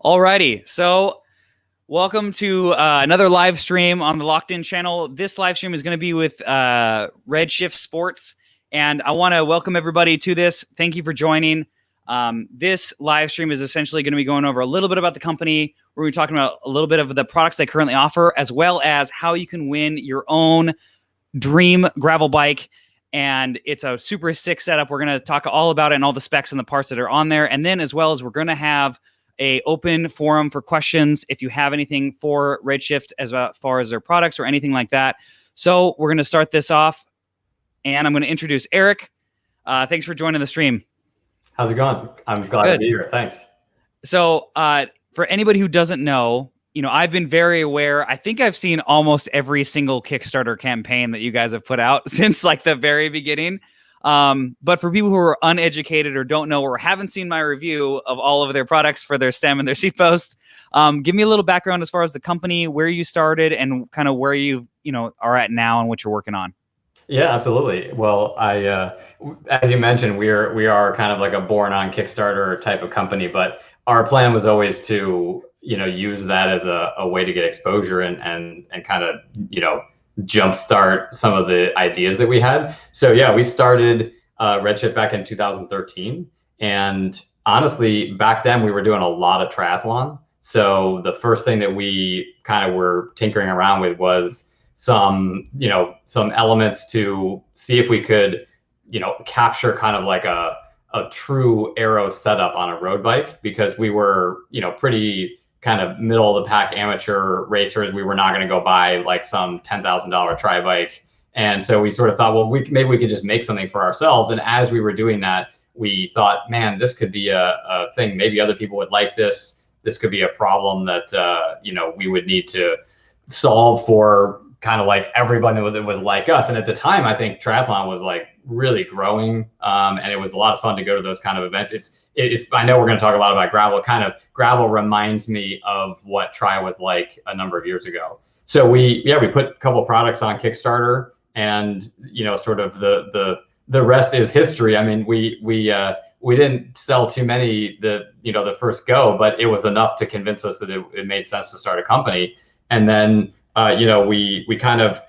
Alrighty, so welcome to another live stream on the Locked In channel. This live stream is going to be with Redshift Sports, and I want to welcome everybody to this. Thank you for joining. This live stream is essentially going to be going over a little bit about the company. We're going to be talking about a little bit of the products they currently offer, as well as how you can win your own dream gravel bike. And it's a super sick setup. We're going to talk all about it and all the specs and the parts that are on there. And then as well as we're going to have a open forum for questions if you have anything for Redshift as far as their products or anything like that. So we're going to start this off, and I'm going to introduce Eric. Thanks for joining the stream. How's it going? I'm glad to be here. Thanks. So for anybody who doesn't know, I've been very aware. I think I've seen almost every single Kickstarter campaign that you guys have put out since like the very beginning. But for people who are uneducated or don't know or haven't seen my review of all of their products for their stem and their seat post, give me a little background as far as the company, where you started, and kind of where you are at now and what you're working on. Yeah, absolutely. Well, as you mentioned, we are kind of like a born on Kickstarter type of company, but our plan was always to use that as a way to get exposure and kind of jumpstart some of the ideas that we had. So yeah, we started Redshift back in 2013, and honestly, back then we were doing a lot of triathlon. So the first thing that we kind of were tinkering around with was some elements to see if we could capture kind of like a true aero setup on a road bike, because we were pretty kind of middle of the pack amateur racers. We were not going to go buy like some $10,000 tri bike. And so we sort of thought, well, maybe we could just make something for ourselves. And as we were doing that, we thought, man, this could be a thing. Maybe other people would like this. This could be a problem that, we would need to solve for kind of like everybody that was like us. And at the time, I think triathlon was like really growing. And it was a lot of fun to go to those kind of events. I know we're going to talk a lot about gravel. Gravel reminds me of what tri was like a number of years ago. So we put a couple of products on Kickstarter, and sort of the rest is history. I mean, we didn't sell too many the first go, but it was enough to convince us that it made sense to start a company. And then we kind of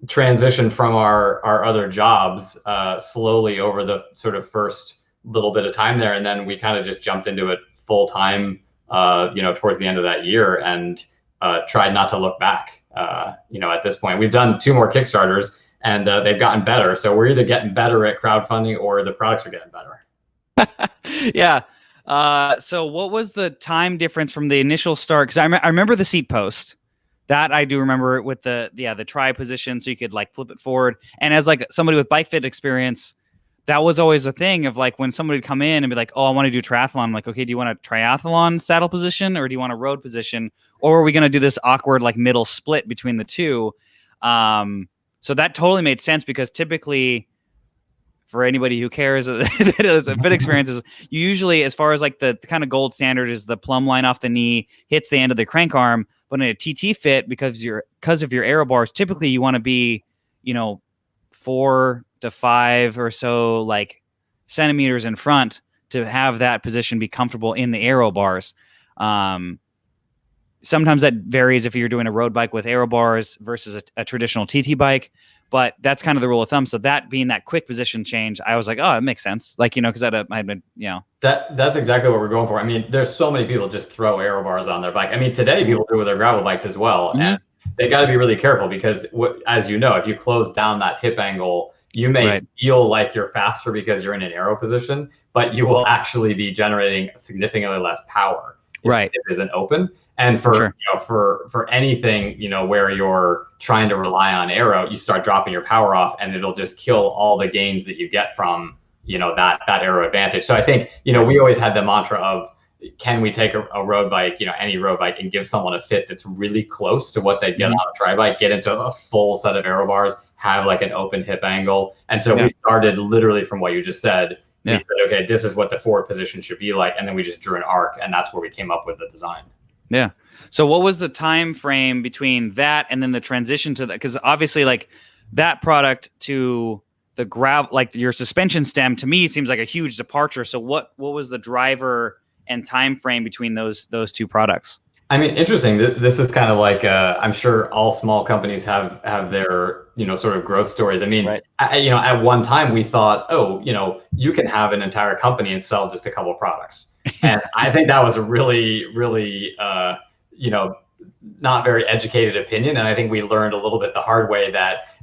transitioned from our other jobs slowly over the sort of first little bit of time there, and then we kind of just jumped into it full time towards the end of that year, and tried not to look back. At this point we've done 2 more Kickstarters, and they've gotten better, so we're either getting better at crowdfunding or the products are getting better. Yeah. So what was the time difference from the initial start? Because I remember the seat post. That I do remember with the tri position, so you could like flip it forward. And as like somebody with bike fit experience, that was always a thing of like when somebody would come in and be like, oh, I want to do triathlon. I'm like, okay, do you want a triathlon saddle position or do you want a road position? Or are we going to do this awkward like middle split between the two? So that totally made sense, because typically for anybody who cares that is a fit experiences, you usually, as far as like the kind of gold standard, is the plumb line off the knee, hits the end of the crank arm. But in a TT fit, because of your Aero bars, typically you want to be, 4 to 5 or so like centimeters in front to have that position be comfortable in the Aero bars. Sometimes that varies if you're doing a road bike with Aero bars versus a traditional TT bike, but that's kind of the rule of thumb. So that being that quick position change, I was like, oh, it makes sense. Like, because I had been, That's exactly what we're going for. I mean, there's so many people just throw Aero bars on their bike. I mean, today people do with their gravel bikes as well. Mm-hmm. And they got to be really careful, because as you know, if you close down that hip angle, you may feel like you're faster because you're in an Aero position, but you will actually be generating significantly less power if it isn't open. And for for anything where you're trying to rely on Aero, you start dropping your power off, and it'll just kill all the gains that you get from that Aero advantage. So I think we always had the mantra of, can we take a road bike, any road bike, and give someone a fit that's really close to what they'd get on a tri bike, get into a full set of Aero bars, have like an open hip angle. And so we started literally from what you just said. We said, okay, this is what the forward position should be like, and then we just drew an arc, and that's where we came up with the design. Yeah. So what was the time frame between that and then the transition to that? Because obviously, like that product to the gravel, like your suspension stem, to me seems like a huge departure. So what was the driver and time frame between those two products? I mean, interesting. This is kind of like I'm sure all small companies have their sort of growth stories. I mean, Right. At one time we thought, oh, you can have an entire company and sell just a couple of products, and I think that was a really, really not very educated opinion. And I think we learned a little bit the hard way that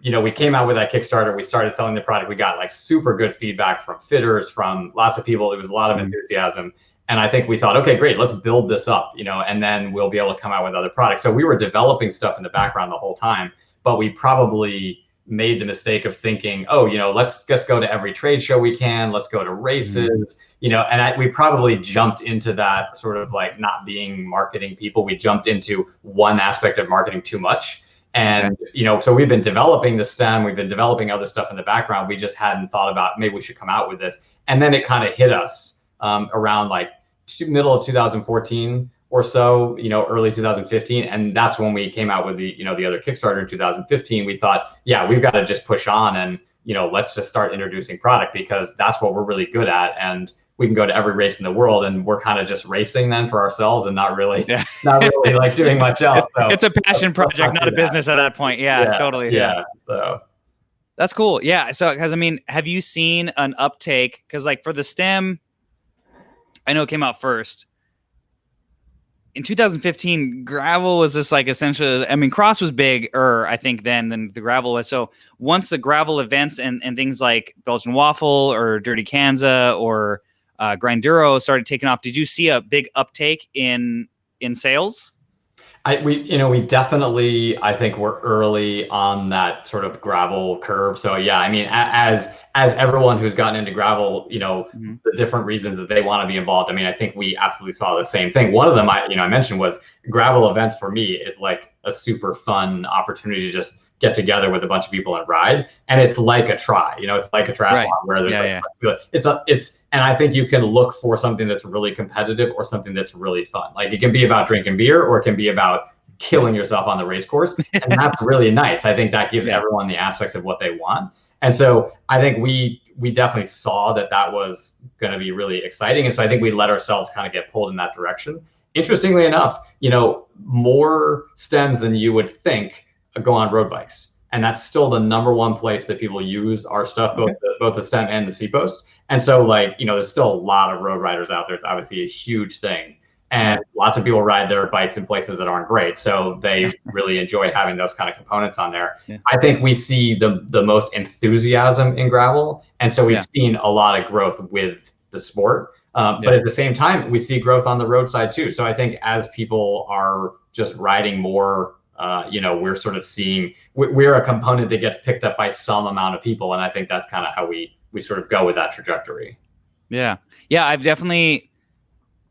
we came out with that Kickstarter, we started selling the product, we got like super good feedback from fitters, from lots of people. It was a lot of enthusiasm. And I think we thought, okay, great, let's build this up, and then we'll be able to come out with other products. So we were developing stuff in the background the whole time, but we probably made the mistake of thinking, oh, let's go to every trade show we can, let's go to races, and we probably jumped into that sort of like not being marketing people. We jumped into one aspect of marketing too much. And, so we've been developing the STEM, we've been developing other stuff in the background. We just hadn't thought about maybe we should come out with this. And then it kind of hit us around like middle of 2014 or so, early 2015. And that's when we came out with the other Kickstarter in 2015. We thought, yeah, we've got to just push on and, let's just start introducing product, because that's what we're really good at. And we can go to every race in the world, and we're kind of just racing then for ourselves and not really like doing much else. So it's a passion project, not a business at that point. Yeah, totally. Yeah. So that's cool. Yeah. So, because I mean, have you seen an uptake? Because like for the STEM, I know it came out first. In 2015, gravel was just like essentially, I mean, cross was bigger, I think, than the gravel was. So once the gravel events and things like Belgian Waffle or Dirty Kanza or Grinduro started taking off, did you see a big uptake in sales? We definitely, I think we're early on that sort of gravel curve. So yeah, I mean, as everyone who's gotten into gravel, the different reasons that they want to be involved. I mean, I think we absolutely saw the same thing. One of them I mentioned was gravel events for me is like a super fun opportunity to just get together with a bunch of people and ride. And it's like a try, it's like a triathlon where there's and I think you can look for something that's really competitive or something that's really fun. Like it can be about drinking beer, or it can be about killing yourself on the race course. And that's really nice. I think that gives everyone the aspects of what they want. And so I think we definitely saw that was going to be really exciting. And so I think we let ourselves kind of get pulled in that direction. Interestingly enough, more stems than you would think go on road bikes. And that's still the number one place that people use our stuff, both the stem and the seat post. And so there's still a lot of road riders out there. It's obviously a huge thing. And lots of people ride their bikes in places that aren't great. So they really enjoy having those kind of components on there. Yeah. I think we see the most enthusiasm in gravel. And so we've seen a lot of growth with the sport. But at the same time, we see growth on the roadside too. So I think as people are just riding more, we're sort of seeing, we're a component that gets picked up by some amount of people. And I think that's kind of how we sort of go with that trajectory. Yeah. Yeah. I've definitely,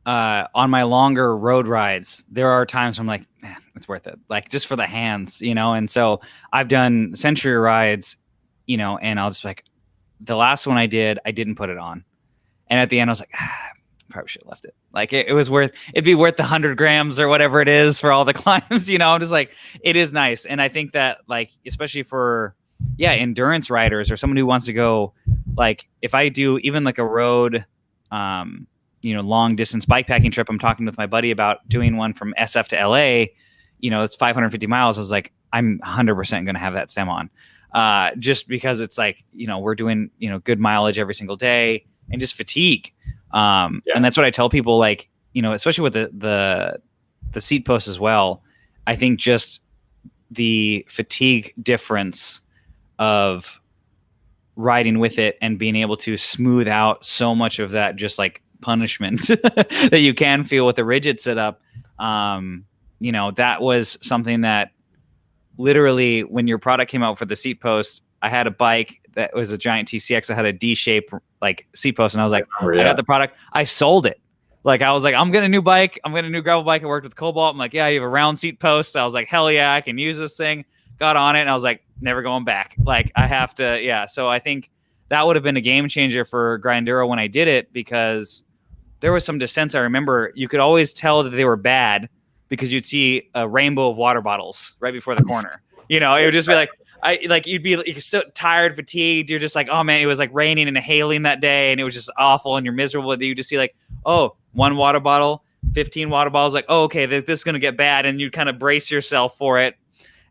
on my longer road rides, there are times where I'm like, it's worth it. Like just for the hands, and so I've done century rides, and I'll just like, the last one I did, I didn't put it on. And at the end I was like, probably should have left it. Like it'd be worth the 100 grams or whatever it is for all the climbs, I'm just like, it is nice. And I think that like, especially for, endurance riders or someone who wants to go, like if I do even like a road, long distance bikepacking trip, I'm talking with my buddy about doing one from SF to LA, it's 550 miles. I was like, I'm 100% going to have that stem on, just because it's like, we're doing, good mileage every single day and just fatigue. And that's what I tell people, like, especially with the seat post as well. I think just the fatigue difference of riding with it and being able to smooth out so much of that, just like punishment that you can feel with the rigid setup. That was something that literally when your product came out for the seat post, I had a bike that was a giant TCX that had a D-shape like seat post. And I was like, I got the product. I sold it. Like, I was like, I'm getting a new bike. I'm getting a new gravel bike. I worked with Cobalt. I'm like, yeah, you have a round seat post. I was like, hell yeah, I can use this thing. Got on it. And I was like, never going back. Like I have to. Yeah. So I think that would have been a game changer for Grinduro when I did it, because there was some dissents. I remember you could always tell that they were bad because you'd see a rainbow of water bottles right before the corner. It would just be like, you're so tired, fatigued. You're just like, oh man, it was like raining and hailing that day and it was just awful and you're miserable. You just see like, oh, one water bottle, 15 water bottles, like, oh, okay, this is going to get bad. And you kind of brace yourself for it.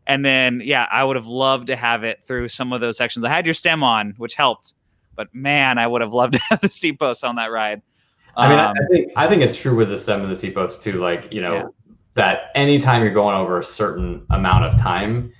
And then, yeah, I would have loved to have it through some of those sections. I had your stem on, which helped, but man, I would have loved to have the seat post on that ride. I mean, I think it's true with the stem and the seat post too. Like, that anytime you're going over a certain amount of time,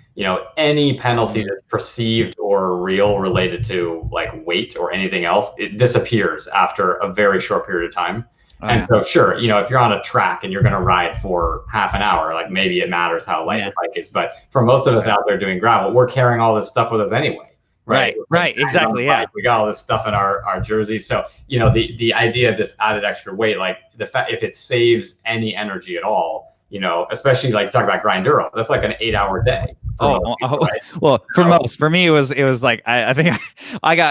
any penalty that's perceived or real related to like weight or anything else, it disappears after a very short period of time. And so, sure, if you're on a track and you're going to ride for half an hour, like maybe it matters how light the bike is. But for most of us out there doing gravel, we're carrying all this stuff with us anyway. Right, exactly. Yeah, we got all this stuff in our jerseys. So the idea of this added extra weight, like the fact if it saves any energy at all, especially like talk about Grinduro, that's like an 8-hour day. Well, for me, it was like I think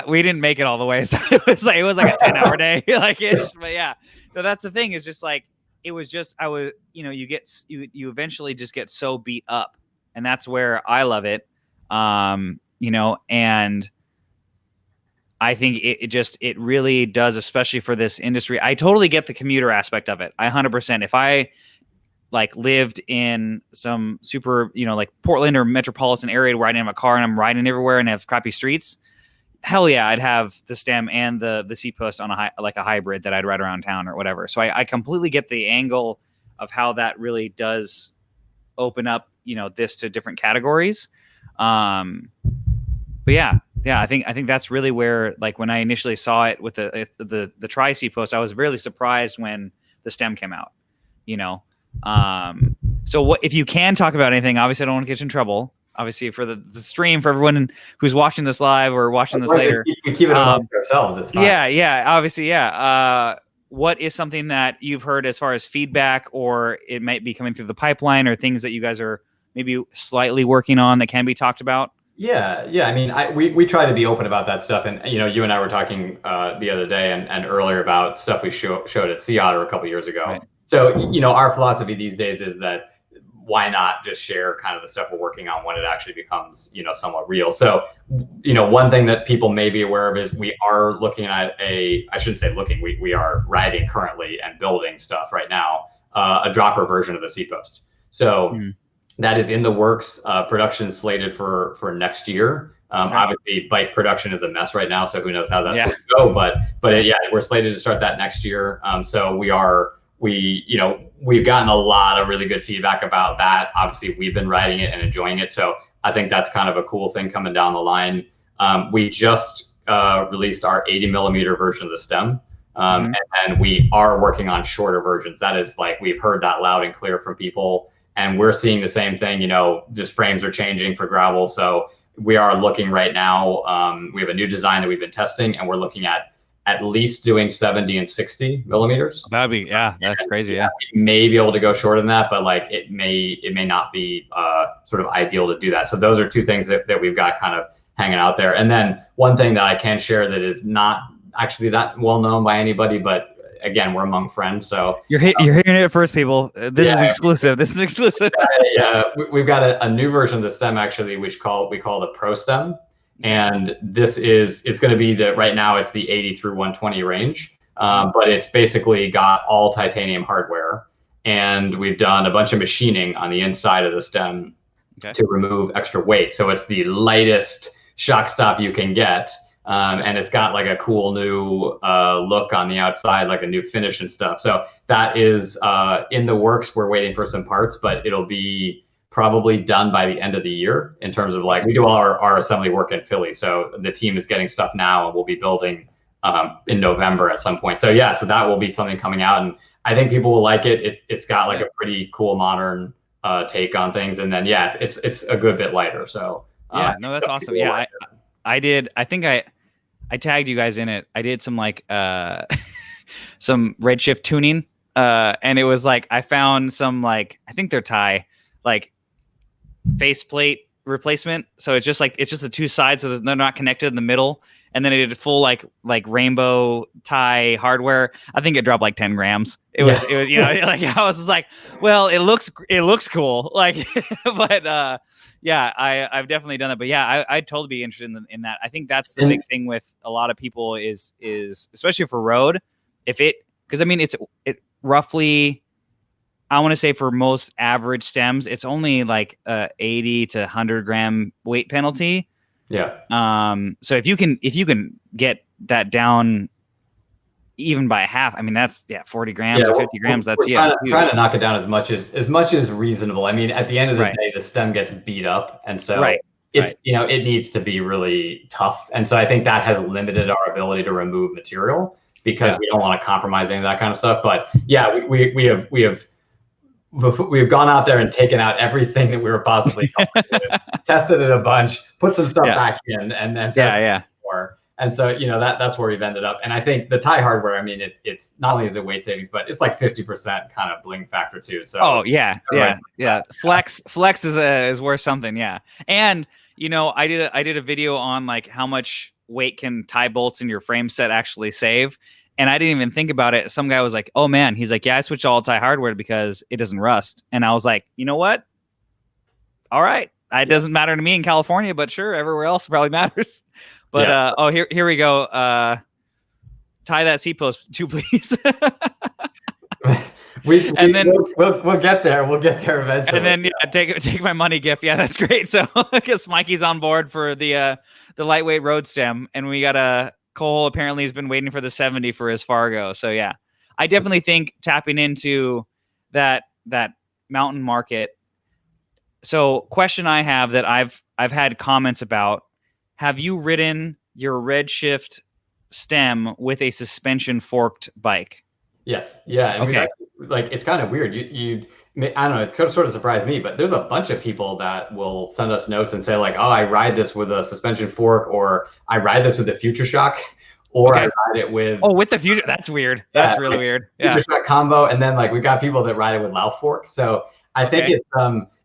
we didn't make it all the way, so it was like a 10-hour day, like ish. But yeah, no, that's the thing. Is just like it was just you eventually just get so beat up, and that's where I love it. And I think it really does, especially for this industry. I totally get the commuter aspect of it. 100%. If I like lived in some super, like Portland or metropolitan area where I didn't have a car and I'm riding everywhere and have crappy streets, hell yeah, I'd have the stem and the seat post on a hybrid that I'd ride around town or whatever. So I completely get the angle of how that really does open up, this to different categories. But yeah, I think that's really where, like, when I initially saw it with the tri seat post, I was really surprised when the stem came out. So what if you can talk about anything? Obviously, I don't want to get you in trouble. Obviously, for the stream, for everyone who's watching this live or watching this later, we keep it amongst ourselves. It's fine. Yeah, obviously, yeah. What is something that you've heard as far as feedback, or it might be coming through the pipeline, or things that you guys are maybe slightly working on that can be talked about? Yeah. I mean, we try to be open about that stuff, and you and I were talking the other day and earlier about stuff we showed at Sea Otter a couple years ago. Right. So our philosophy these days is that why not just share kind of the stuff we're working on when it actually becomes somewhat real. So one thing that people may be aware of is we are looking at I shouldn't say looking, we are riding currently and building stuff right now, a dropper version of the seat post. So. That is in the works. Production slated for next year. Obviously, bike production is a mess right now, so who knows how that's going to go. But we're slated to start that next year. So we've gotten a lot of really good feedback about that. Obviously, we've been riding it and enjoying it. So I think that's kind of a cool thing coming down the line. We just released our 80 millimeter version of the stem. And we are working on shorter versions. That is, like, we've heard that loud and clear from people. And we're seeing the same thing, just frames are changing for gravel. So we are looking right now. We have a new design that we've been testing, and we're looking at least doing 70 and 60 millimeters. That'd be, that's crazy. Yeah. We may be able to go shorter than that, but like it may not be sort of ideal to do that. So those are two things that we've got kind of hanging out there. And then one thing that I can share that is not actually that well known by anybody, but again, we're among friends, so you're hearing it first, people. This is exclusive. This is exclusive. We've got a new version of the stem actually, which we call the Pro Stem, and it's going to be right now it's the 80 through 120 range, but it's basically got all titanium hardware, and we've done a bunch of machining on the inside of the stem to remove extra weight. So it's the lightest shock stop you can get. And it's got like a cool new look on the outside, like a new finish and stuff. So that is in the works. We're waiting for some parts, but it'll be probably done by the end of the year in terms of like we do all our assembly work in Philly. So the team is getting stuff now, and we'll be building in November at some point. So so that will be something coming out, and I think people will like it. It's got like a pretty cool modern take on things, and then it's a good bit lighter. So no, that's awesome. Yeah, I did. I think I tagged you guys in it. I did some like some Redshift tuning, and it was like I found some like I think they're Thai like faceplate replacement. So it's just the two sides, so they're not connected in the middle. And then I did a full like rainbow Thai hardware. I think it dropped like 10 grams. It was like I was just like, well, it looks cool. Like, but I've definitely done that. But I'd totally be interested in that. I think that's the big thing with a lot of people is especially for road. If it because I mean it roughly, I want to say for most average stems, it's only like a 80 to 100 gram weight penalty. Yeah. So if you can get that down even by half, I mean that's 40 grams or 50 grams. That's trying huge. to knock it down as much as reasonable. I mean, at the end of the day, the stem gets beat up, and so it's it needs to be really tough. And so I think that has limited our ability to remove material because we don't want to compromise any of that kind of stuff. But yeah, we have gone out there and taken out everything that we were possibly tested it a bunch, put some stuff back in, and then tested more. And so, that's where we've ended up. And I think the tie hardware, I mean, it's not only is it weight savings, but it's like 50% kind of bling factor too. So Flex is worth something. Yeah. And I did a video on like how much weight can tie bolts in your frame set actually save. And I didn't even think about it. Some guy was like, oh man, he's like, yeah, I switched all tie hardware because it doesn't rust. And I was like, you know what? All right. It doesn't matter to me in California, but sure, everywhere else probably matters. But here we go. Tie that seat post too, please. We'll get there. We'll get there eventually. And then take my money gift. Yeah, that's great. So I guess Mikey's on board for the lightweight road stem, and we got Cole apparently has been waiting for the 70 for his Fargo. So yeah, I definitely think tapping into that mountain market. So question I have that I've had comments about: have you ridden your Redshift stem with a suspension forked bike? Yes. Yeah. And okay. It's kind of weird. I don't know. It sort of surprised me, but there's a bunch of people that will send us notes and say like, oh, I ride this with a suspension fork, or I ride this with a Future Shock, or I ride it with. Oh, with the Future. That's weird. That's really weird. Yeah. Future Shock combo. And then like we've got people that ride it with Lauf fork. So I think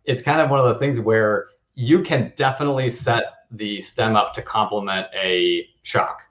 it's kind of one of those things where you can definitely set the stem up to complement a shock.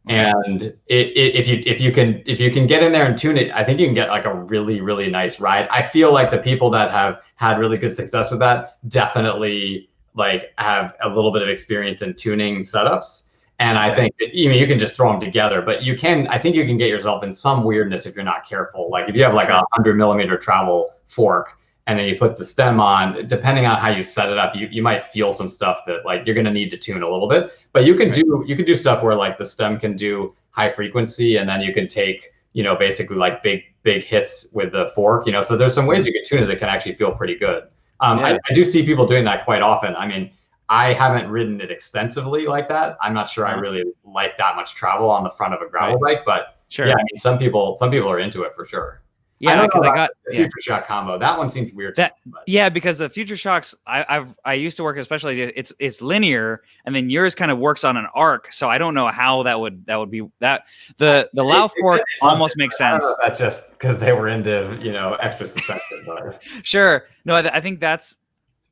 And if you can get in there and tune it, I think you can get like a really, really nice ride. I feel like the people that have had really good success with that definitely like have a little bit of experience in tuning setups. And I think that, you can just throw them together, but I think you can get yourself in some weirdness if you're not careful. Like if you have like a 100mm travel fork, and then you put the stem on, depending on how you set it up, you might feel some stuff that like you're going to need to tune a little bit. But you can do stuff where like the stem can do high frequency, and then you can take basically like big hits with the fork. So there's some ways you can tune it that can actually feel pretty good. I do see people doing that quite often. I mean, I haven't ridden it extensively like that. I'm not sure I really like that much travel on the front of a gravel bike, but yeah, I mean, some people are into it for sure. Yeah, because I got the Future Shock combo. That one seems weird. Because the Future Shocks, I used to work especially. It's linear, and then yours kind of works on an arc. So I don't know how that would be that the Lauf fork almost makes sense. That's just because they were into extra suspension. But. Sure. No, I think that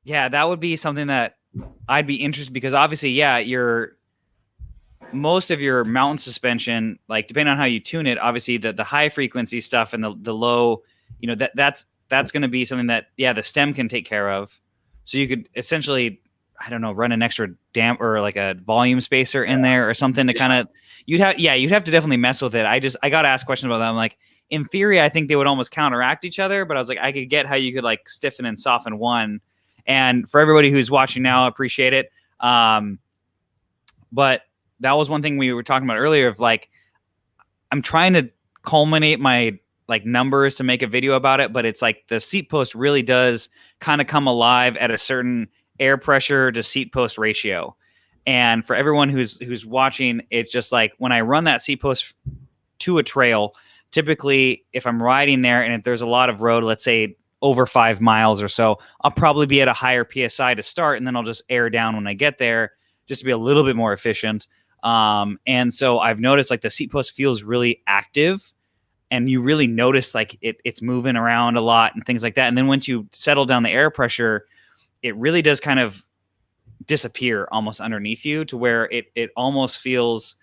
would be something that I'd be interested, because obviously, most of your mountain suspension, like depending on how you tune it, obviously the high frequency stuff and the low, that's going to be something that the stem can take care of. So you could essentially, I don't know, run an extra damp or like a volume spacer in there or something to kind of, you'd have to definitely mess with it. I got asked questions about that. I'm like, in theory, I think they would almost counteract each other, but I was like, I could get how you could like stiffen and soften one. And for everybody who's watching now, I appreciate it. But that was one thing we were talking about earlier of like, I'm trying to culminate my like numbers to make a video about it, but it's like the seat post really does kind of come alive at a certain air pressure to seat post ratio. And for everyone who's watching, it's just like when I run that seat post to a trail, typically if I'm riding there and if there's a lot of road, let's say over 5 miles or so, I'll probably be at a higher PSI to start, and then I'll just air down when I get there just to be a little bit more efficient. And so I've noticed like the seat post feels really active, and you really notice like it's moving around a lot and things like that. And then once you settle down the air pressure, it really does kind of disappear almost underneath you to where it almost feels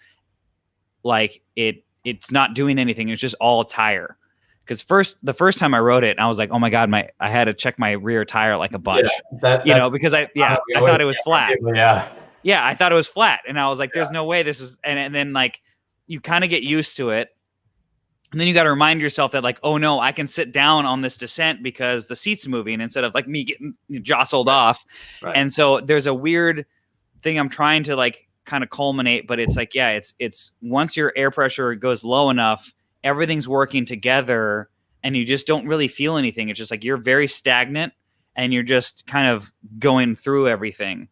like it's not doing anything. It's just all tire. Because the first time I rode it, I was like, oh my God, I had to check my rear tire like a bunch, because I thought it was flat. Yeah, I thought it was flat, and I was like, "There's no way this is." And then like, you kind of get used to it, And then you got to remind yourself that like, oh no, I can sit down on this descent because the seat's moving instead of like me getting jostled off. Right. And so there's a weird thing I'm trying to like kind of culminate, but it's like, yeah, it's once your air pressure goes low enough, everything's working together and you just don't really feel anything. It's just like you're very stagnant and you're just kind of going through everything.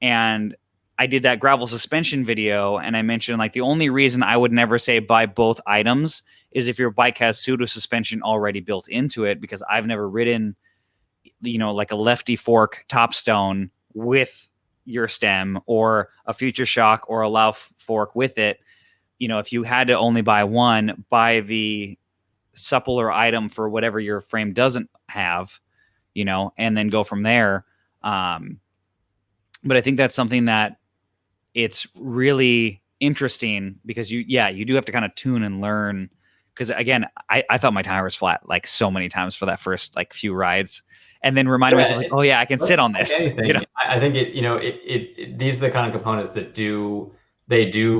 And I did that gravel suspension video and I mentioned like the only reason I would never say buy both items is if your bike has pseudo suspension already built into it, because I've never ridden, like a lefty fork topstone with your stem or a future shock or a low fork with it. If you had to only buy one, buy the suppler item for whatever your frame doesn't have, and then go from there. But I think that's something that it's really interesting because you do have to kind of tune and learn. Because again, I thought my tire was flat like so many times for that first like few rides, and then reminded myself like, oh yeah, I can sit on this. Anything, I think these are the kind of components that do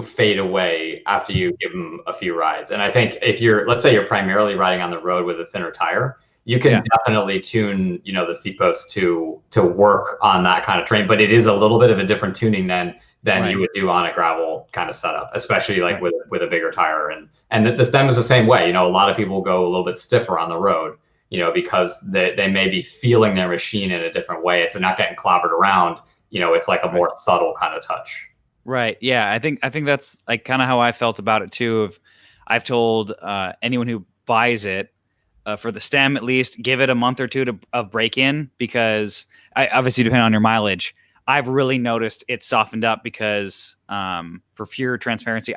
fade away after you give them a few rides. And I think if let's say you're primarily riding on the road with a thinner tire, you can definitely tune the seat post to work on that kind of terrain. But it is a little bit of a different tuning than you would do on a gravel kind of setup, especially like with a bigger tire. And the stem is the same way. A lot of people go a little bit stiffer on the road, because they may be feeling their machine in a different way. It's not getting clobbered around. It's like a more subtle kind of touch. Right. Yeah. I think that's like kind of how I felt about it too. I've told anyone who buys it, for the stem at least, give it a month or two of break-in, because obviously depending on your mileage, I've really noticed it softened up because for pure transparency,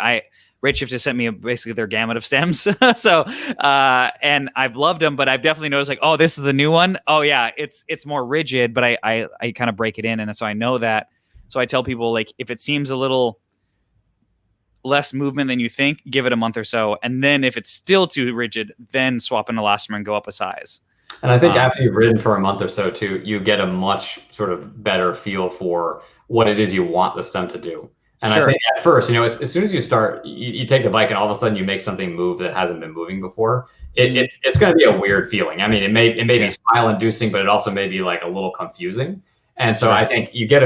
Redshift has sent me basically their gamut of stems. So, and I've loved them, but I've definitely noticed like, oh, this is the new one. Oh yeah, it's more rigid, but I kind of break it in. And so I know that. So I tell people like, if it seems a little less movement than you think, give it a month or so. And then if it's still too rigid, then swap an elastomer and go up a size. And I think after you've ridden for a month or so too, you get a much sort of better feel for what it is you want the stem to do. And I think at first, as soon as you start, you take the bike and all of a sudden you make something move that hasn't been moving before. It's going to be a weird feeling. I mean, it may be smile inducing, but it also may be like a little confusing. And so I think you get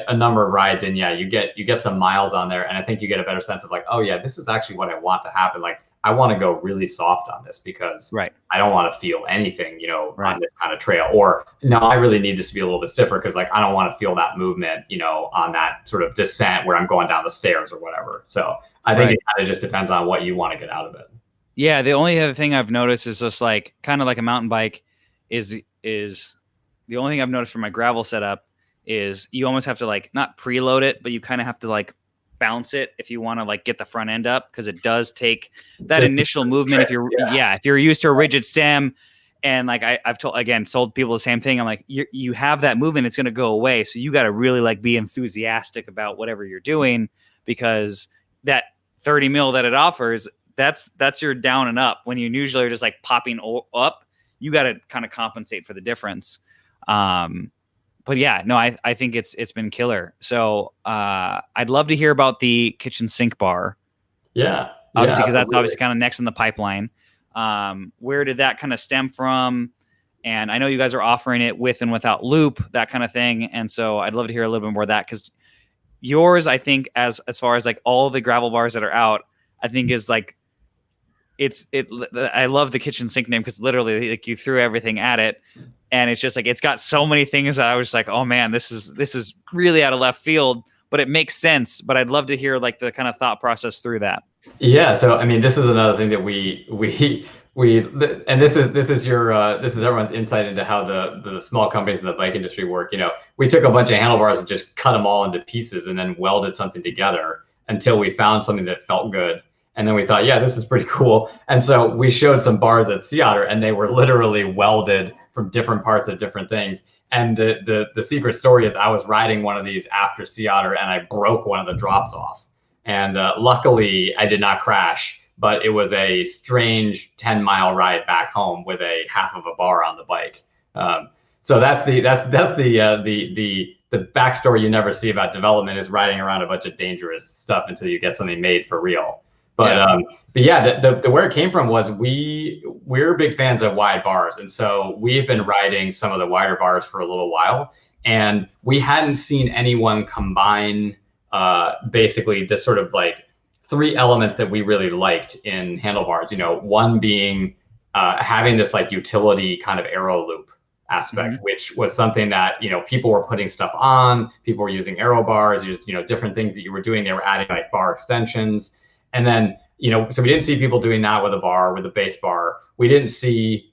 a number of rides and you get some miles on there. And I think you get a better sense of like, oh yeah, this is actually what I want to happen. Like, I want to go really soft on this because I don't want to feel anything, on this kind of trail. Or no, I really need this to be a little bit stiffer because like I don't want to feel that movement, on that sort of descent where I'm going down the stairs or whatever. So I think it kind of just depends on what you want to get out of it. Yeah, the only other thing I've noticed is just like kind of like a mountain bike is the only thing I've noticed for my gravel setup is you almost have to like not preload it, but you kind of have to like bounce it if you want to like get the front end up, because it does take that initial movement. If you're used to a rigid stem, and like I've told people the same thing. I'm like, you have that movement, it's going to go away. So you got to really like be enthusiastic about whatever you're doing, because that 30 mil that it offers, that's your down and up. When you usually are just like popping up, you got to kind of compensate for the difference. But yeah, no, I think it's been killer. So I'd love to hear about the kitchen sink bar. Yeah. Obviously, because that's obviously kind of next in the pipeline. Where did that kind of stem from? And I know you guys are offering it with and without loop, that kind of thing. And so I'd love to hear a little bit more of that, because yours, I think, as far as like all the gravel bars that are out, I think is like, I love the kitchen sink name because literally like you threw everything at it, and it's just like it's got so many things that I was like, oh man, this is really out of left field, but it makes sense. But I'd love to hear like the kind of thought process through that. Yeah, so I mean, this is another thing that we and this is everyone's insight into how the small companies in the bike industry work. We took a bunch of handlebars and just cut them all into pieces and then welded something together until we found something that felt good. And then we thought, yeah, this is pretty cool. And so we showed some bars at Sea Otter, and they were literally welded from different parts of different things. And the secret story is I was riding one of these after Sea Otter, and I broke one of the drops off. And luckily, I did not crash, but it was a strange 10-mile ride back home with a half of a bar on the bike. So that's the backstory you never see about development, is riding around a bunch of dangerous stuff until you get something made for real. But yeah, the where it came from was we're big fans of wide bars, and so we've been riding some of the wider bars for a little while, and we hadn't seen anyone combine basically this sort of like three elements that we really liked in handlebars. One being having this like utility kind of aero loop aspect, which was something that people were putting stuff on, people were using Aero Bars, just different things that you were doing. They were adding like bar extensions, and then so we didn't see people doing that with a base bar. We didn't see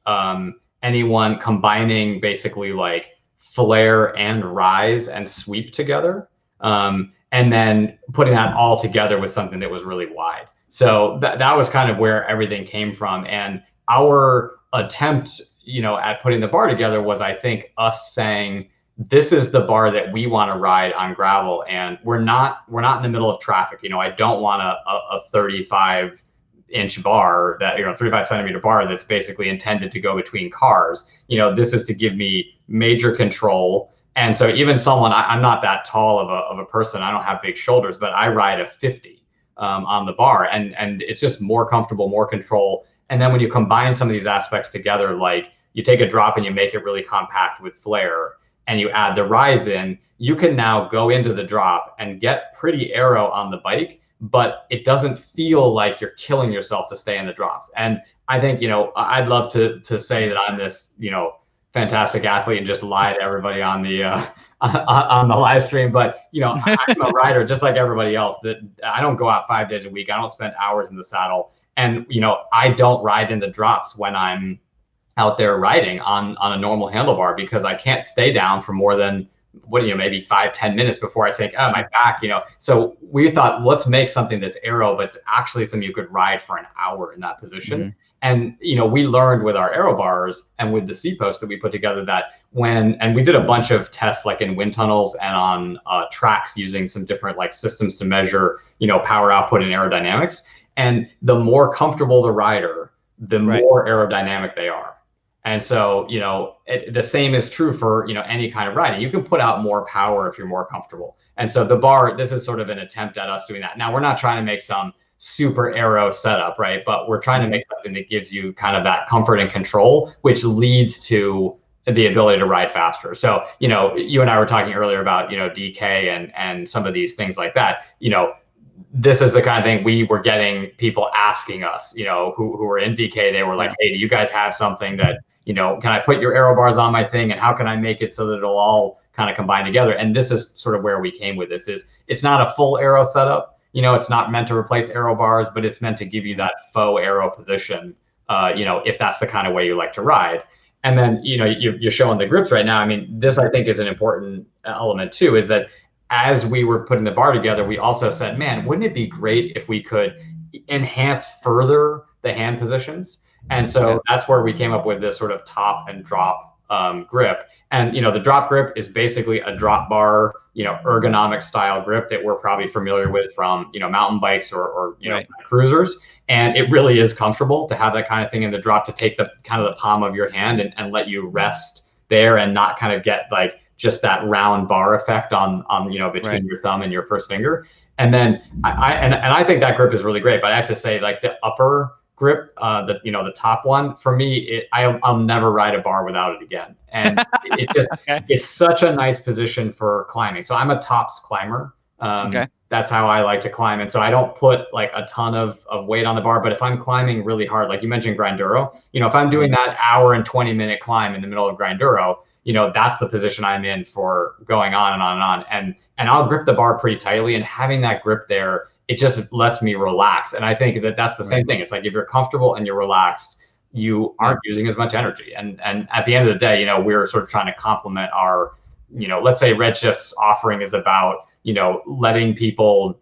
anyone combining basically like flare and rise and sweep together, and then putting that all together with something that was really wide. So that was kind of where everything came from, and our attempt at putting the bar together was, I think, us saying, this is the bar that we want to ride on gravel, and we're not in the middle of traffic. I don't want a 35-inch bar, that 35-centimeter bar that's basically intended to go between cars. This is to give me major control. And so even someone, I'm not that tall of a person, I don't have big shoulders, but I ride a 50 on the bar, and it's just more comfortable, more control. And then when you combine some of these aspects together, like you take a drop and you make it really compact with flare, and you add the rise in, you can now go into the drop and get pretty aero on the bike, but it doesn't feel like you're killing yourself to stay in the drops. And I think, I'd love to say that I'm this, fantastic athlete and just lie to everybody on the on the live stream, but I'm a rider just like everybody else. That I don't go out 5 days a week. I don't spend hours in the saddle, and I don't ride in the drops when I'm out there riding on a normal handlebar, because I can't stay down for more than maybe 5-10 minutes before I think, oh, my back. So we thought, let's make something that's aero, but it's actually something you could ride for an hour in that position. And we learned with our Aero Bars and with the seat post that we put together that and we did a bunch of tests like in wind tunnels and on tracks using some different like systems to measure power output and aerodynamics. And the more comfortable the rider, the more aerodynamic they are. And so, the same is true for, any kind of riding. You can put out more power if you're more comfortable. And so the bar, this is sort of an attempt at us doing that. Now, we're not trying to make some super aero setup, right? But we're trying to make something that gives you kind of that comfort and control, which leads to the ability to ride faster. So, you and I were talking earlier about, DK and some of these things like that. This is the kind of thing we were getting people asking us, who were in DK. They were like, hey, do you guys have something that, can I put your Aero Bars on my thing, and how can I make it so that it'll all kind of combine together? And this is sort of where we came with this. It's not a full aero setup. It's not meant to replace Aero Bars, but it's meant to give you that faux aero position, if that's the kind of way you like to ride. And then, you're showing the grips right now. I mean, this I think is an important element too, is that as we were putting the bar together, we also said, man, wouldn't it be great if we could enhance further the hand positions? And so that's where we came up with this sort of top and drop grip. And, the drop grip is basically a drop bar, ergonomic style grip that we're probably familiar with from, mountain bikes or cruisers. And it really is comfortable to have that kind of thing in the drop, to take the kind of the palm of your hand and let you rest there and not kind of get like just that round bar effect on between your thumb and your first finger. And then I think that grip is really great, but I have to say, like, the upper grip, the top one, for me, I'll never ride a bar without it again. And it just it's such a nice position for climbing. So I'm a tops climber. That's how I like to climb. And so I don't put like a ton of weight on the bar, but if I'm climbing really hard, like you mentioned Grinduro, if I'm doing that hour and 20-minute climb in the middle of Grinduro, that's the position I'm in for going on and on and on. And I'll grip the bar pretty tightly, and having that grip there, it just lets me relax. And I think that's the same thing. It's like, if you're comfortable and you're relaxed, you aren't using as much energy. And at the end of the day, we're sort of trying to complement our, let's say Redshift's offering is about, letting people,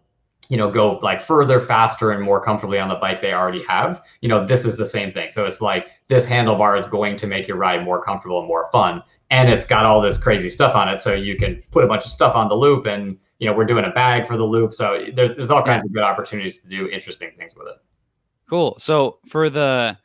go like further, faster, and more comfortably on the bike they already have. This is the same thing. So it's like, this handlebar is going to make your ride more comfortable and more fun. And it's got all this crazy stuff on it. So you can put a bunch of stuff on the loop, and, we're doing a bag for the loop. So there's all kinds of good opportunities to do interesting things with it. Cool. So for the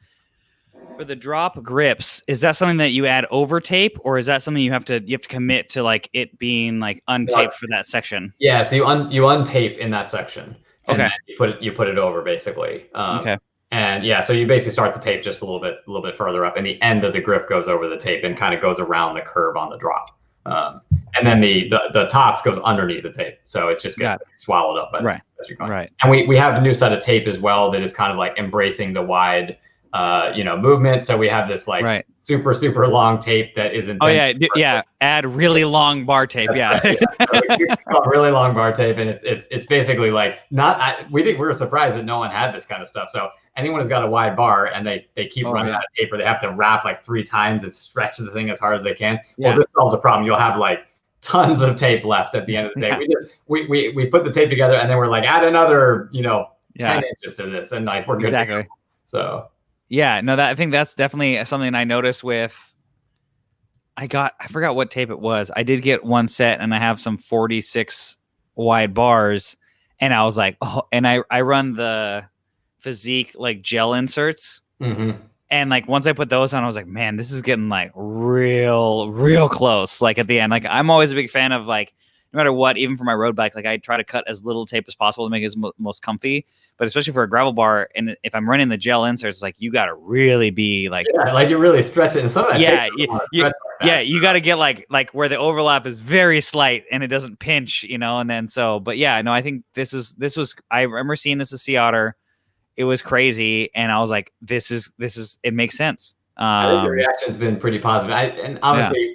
drop grips, is that something that you add over tape, or is that something you have to commit to, like it being like untaped for that section? Yeah. So you untape in that section. and Okay. then you put it over basically. Okay. And yeah, so you basically start the tape just a little bit further up, and the end of the grip goes over the tape and kind of goes around the curve on the drop. And then the tops goes underneath the tape, so it just gets swallowed up as you're going. Right. And we have a new set of tape as well that is kind of like embracing the wide, movement. So we have this like super long tape that is intended. Oh yeah, add really long bar tape. Yeah. It's called really long bar tape, and it's basically like we were surprised that no one had this kind of stuff. So anyone who's got a wide bar and they keep running out of tape, or they have to wrap like 3 times and stretch the thing as hard as they can. Well, this solves a problem. You'll have like tons of tape left at the end of the day. We put the tape together, and then we're like, add another 10 inches to this, and like we're good. Exactly. So yeah, no, I think that's definitely something I noticed with. I forgot what tape it was. I did get one set, and I have some 46 wide bars, and I was like, oh, and I run the Physique like gel inserts. And like once I put those on, I was like, man, this is getting like real close. Like at the end, like I'm always a big fan of like, no matter what, even for my road bike, like I try to cut as little tape as possible to make it as most comfy. But especially for a gravel bar, and if I'm running the gel inserts, like you got to really be like, like you really stretch it. And some of that you got to get like where the overlap is very slight and it doesn't pinch, and then but yeah, no, I think this was I remember seeing this at Sea Otter. It was crazy, and I was like, this is it makes sense. I think the reaction's been pretty positive. And obviously,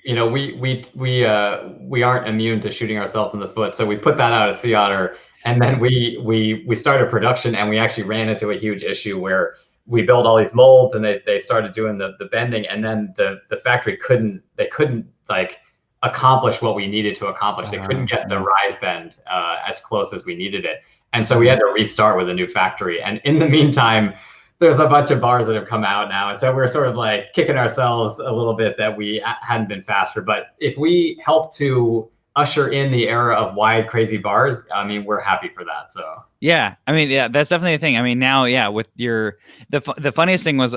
we aren't immune to shooting ourselves in the foot. So we put that out at Sea Otter, and then we started production, and we actually ran into a huge issue where we built all these molds, and they started doing the bending, and then the factory couldn't like accomplish what we needed to accomplish. They couldn't get the rise bend as close as we needed it. And so we had to restart with a new factory. And in the meantime, there's a bunch of bars that have come out now. And so we're sort of like kicking ourselves a little bit that we hadn't been faster. But if we help to usher in the era of wide, crazy bars, I mean, we're happy for that. So yeah, I mean, yeah, that's definitely a thing. I mean, now, yeah, with the funniest thing was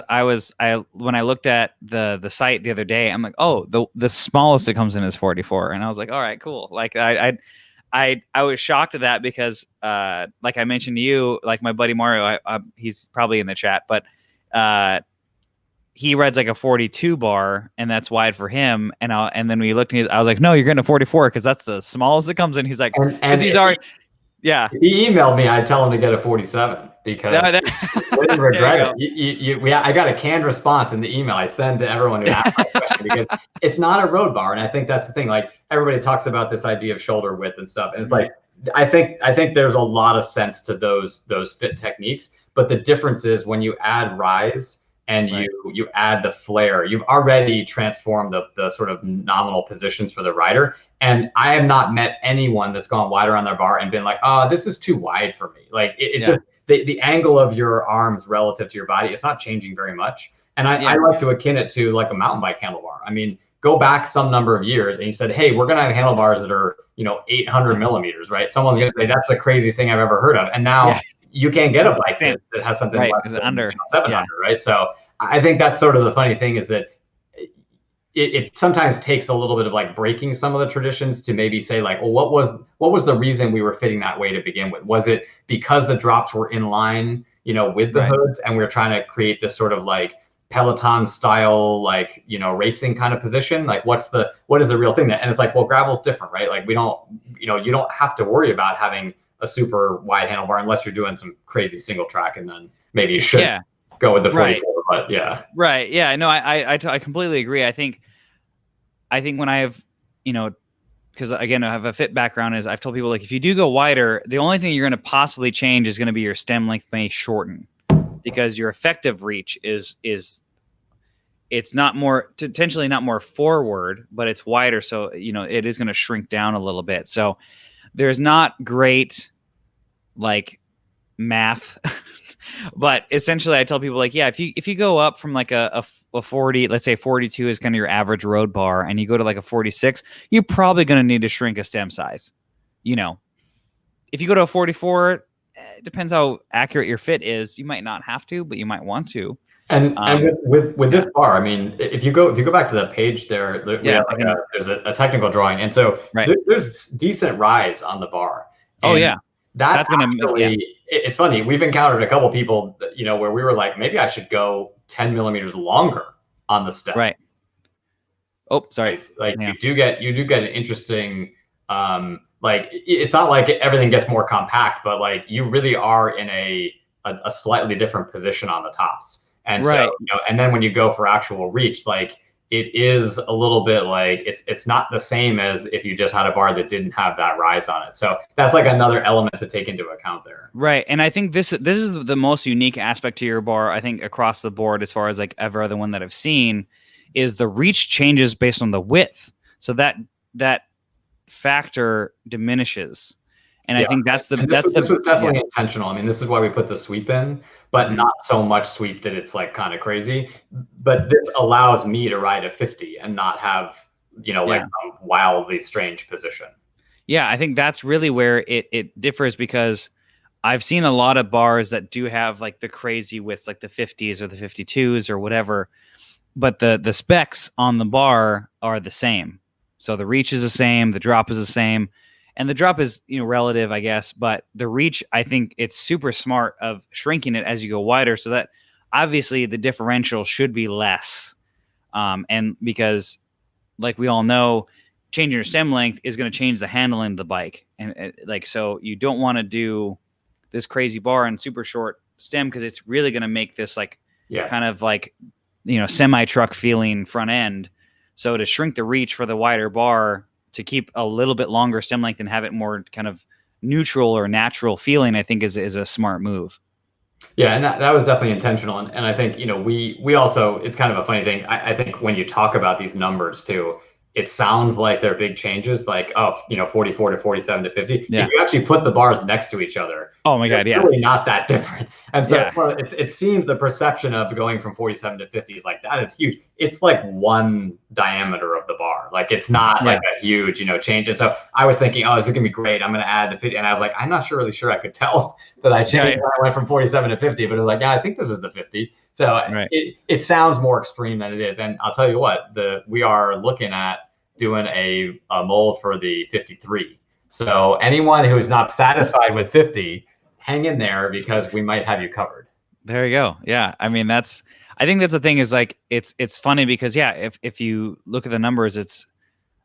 when I looked at the site the other day, I'm like, oh, the smallest it comes in is 44, and I was like, all right, cool. Like I was shocked at that because, like I mentioned to you, like my buddy Mario, he's probably in the chat, but he rides like a 42 bar, and that's wide for him. And then we looked, and I was like, no, you're getting a 44 because that's the smallest it comes in. He's like, because he's already, yeah. He emailed me. I tell him to get a 47 because I didn't regret it. I got a canned response in the email I send to everyone who asked that question because it's not a road bar, and I think that's the thing. Like everybody talks about this idea of shoulder width and stuff, and it's like I think there's a lot of sense to those fit techniques, but the difference is when you add rise and you add the flare, you've already transformed the sort of nominal positions for the rider. And I have not met anyone that's gone wider on their bar and been like, oh, this is too wide for me. Like it's just the angle of your arms relative to your body, it's not changing very much. And I like to akin it to like a mountain bike handlebar. I mean, go back some number of years and you said, hey, we're gonna have handlebars that are 800 millimeters, right? Someone's gonna say that's the craziest thing I've ever heard of. And now you can't get a bike that has something like under 700, right? So I think that's sort of the funny thing is that it sometimes takes a little bit of like breaking some of the traditions to maybe say like, well, what was the reason we were fitting that way to begin with? Was it because the drops were in line, with the hoods, and we were trying to create this sort of like Peloton style, like, racing kind of position? Like what is the real thing and it's like, well, gravel's different, right? Like we don't, you don't have to worry about having a super wide handlebar unless you're doing some crazy single track, and then maybe you should go with the 44, but yeah. Right. Yeah, no, I completely agree. I think when I have, because again, I have a fit background, is I've told people like, if you do go wider, the only thing you're going to possibly change is going to be your stem length may shorten, because your effective reach is it's not more, potentially not more forward, but it's wider. So, it is going to shrink down a little bit. So there's not great like math, but essentially I tell people like, yeah, if you go up from like a 40, let's say 42 is kind of your average road bar, and you go to like a 46, you're probably going to need to shrink a stem size. If you go to a 44, it depends how accurate your fit is. You might not have to, but you might want to. And with this bar, I mean, if you go back to the page there, there's a technical drawing, and so there's decent rise on the bar. And That's gonna it's funny. We've encountered a couple people, where we were like, maybe I should go 10 millimeters longer on the stem. right. Oh, sorry. Like Yeah. you do get an interesting, like it's not like everything gets more compact, but like you really are in a slightly different position on the tops. And right. so, and then when you go for actual reach, like it is a little bit like it's not the same as if you just had a bar that didn't have that rise on it. So that's like another element to take into account there. Right. And I think this is the most unique aspect to your bar, I think, across the board, as far as like every other one that I've seen, is the reach changes based on the width. So that factor diminishes. And I think this was definitely intentional. I mean, this is why we put the sweep in, but not so much sweep that it's like kind of crazy. But this allows me to ride a 50 and not have, like some wildly strange position. Yeah, I think that's really where it differs, because I've seen a lot of bars that do have like the crazy widths, like the 50s or the 52s or whatever, but the specs on the bar are the same. So the reach is the same, the drop is the same. And the drop is, relative, I guess, but the reach, I think it's super smart of shrinking it as you go wider, so that obviously the differential should be less. And because, like we all know, changing your stem length is going to change the handling of the bike. And so you don't want to do this crazy bar and super short stem, because it's really going to make this kind of like, semi-truck feeling front end. So to shrink the reach for the wider bar to keep a little bit longer stem length and have it more kind of neutral or natural feeling, I think is a smart move. Yeah, and that was definitely intentional. And I think, we also, it's kind of a funny thing. I think when you talk about these numbers too, it sounds like they're big changes, like, 44 to 47 to 50. Yeah. If you actually put the bars next to each other, oh my God, yeah, really not that different. And so it seems the perception of going from 47 to 50 is like, that is huge. It's like one diameter of the bar. Like it's not like a huge, change. And so I was thinking, oh, this is gonna be great. I'm gonna add the 50. And I was like, I'm not really sure I could tell that I changed when I went from 47 to 50, but it was like, yeah, I think this is the 50. So it sounds more extreme than it is. And I'll tell you what, we are looking at doing a mold for the 53. So anyone who is not satisfied with 50, hang in there, because we might have you covered. There you go. Yeah. I mean, I think that's the thing, is like, it's funny because if you look at the numbers, it's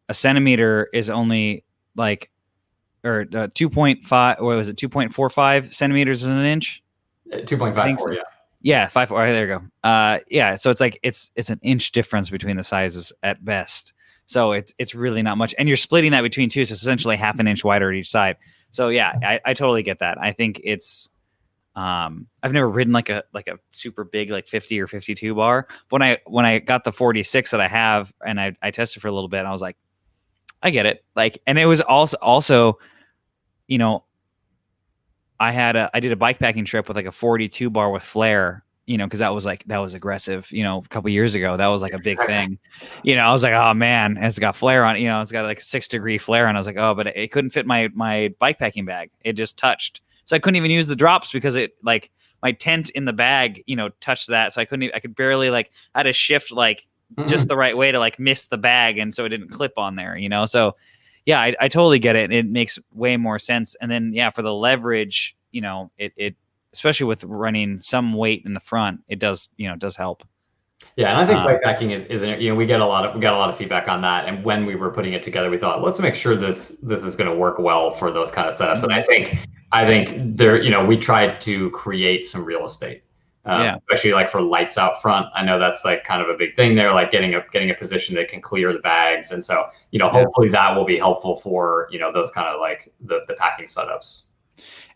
a centimeter is only like, or 2.5, or was it 2.45 centimeters is an inch? 2.54, so. Yeah, 5.4. Right, there you go. Yeah. So it's like, it's an inch difference between the sizes at best. So it's really not much, and you're splitting that between two, so it's essentially half an inch wider at each side. So yeah, I totally get that. I think it's I've never ridden like a super big like 50 or 52 bar. When I got the 46 that I have, and I tested for a little bit, and I was like, I get it. Like, and it was also I did a bike packing trip with like a 42 bar with flare. Because that was aggressive, a couple years ago. That was like a big thing. I was like, oh man, it's got flare on it. It's got like a 6-degree flare on. I was like, oh, but it couldn't fit my bike packing bag. It just touched. So I couldn't even use the drops, because it like my tent in the bag, touched that. So I could barely I had to shift just the right way to miss the bag. And so it didn't clip on there, So yeah, I totally get it. It makes way more sense. And then, for the leverage, it especially with running some weight in the front, it does help. Yeah, and I think bike packing is we got a lot of feedback on that. And when we were putting it together, we thought, let's make sure this is going to work well for those kind of setups. And I think there, we tried to create some real estate, especially for lights out front. I know that's kind of a big thing there, getting a position that can clear the bags. And so, hopefully that will be helpful for, those kind of the packing setups.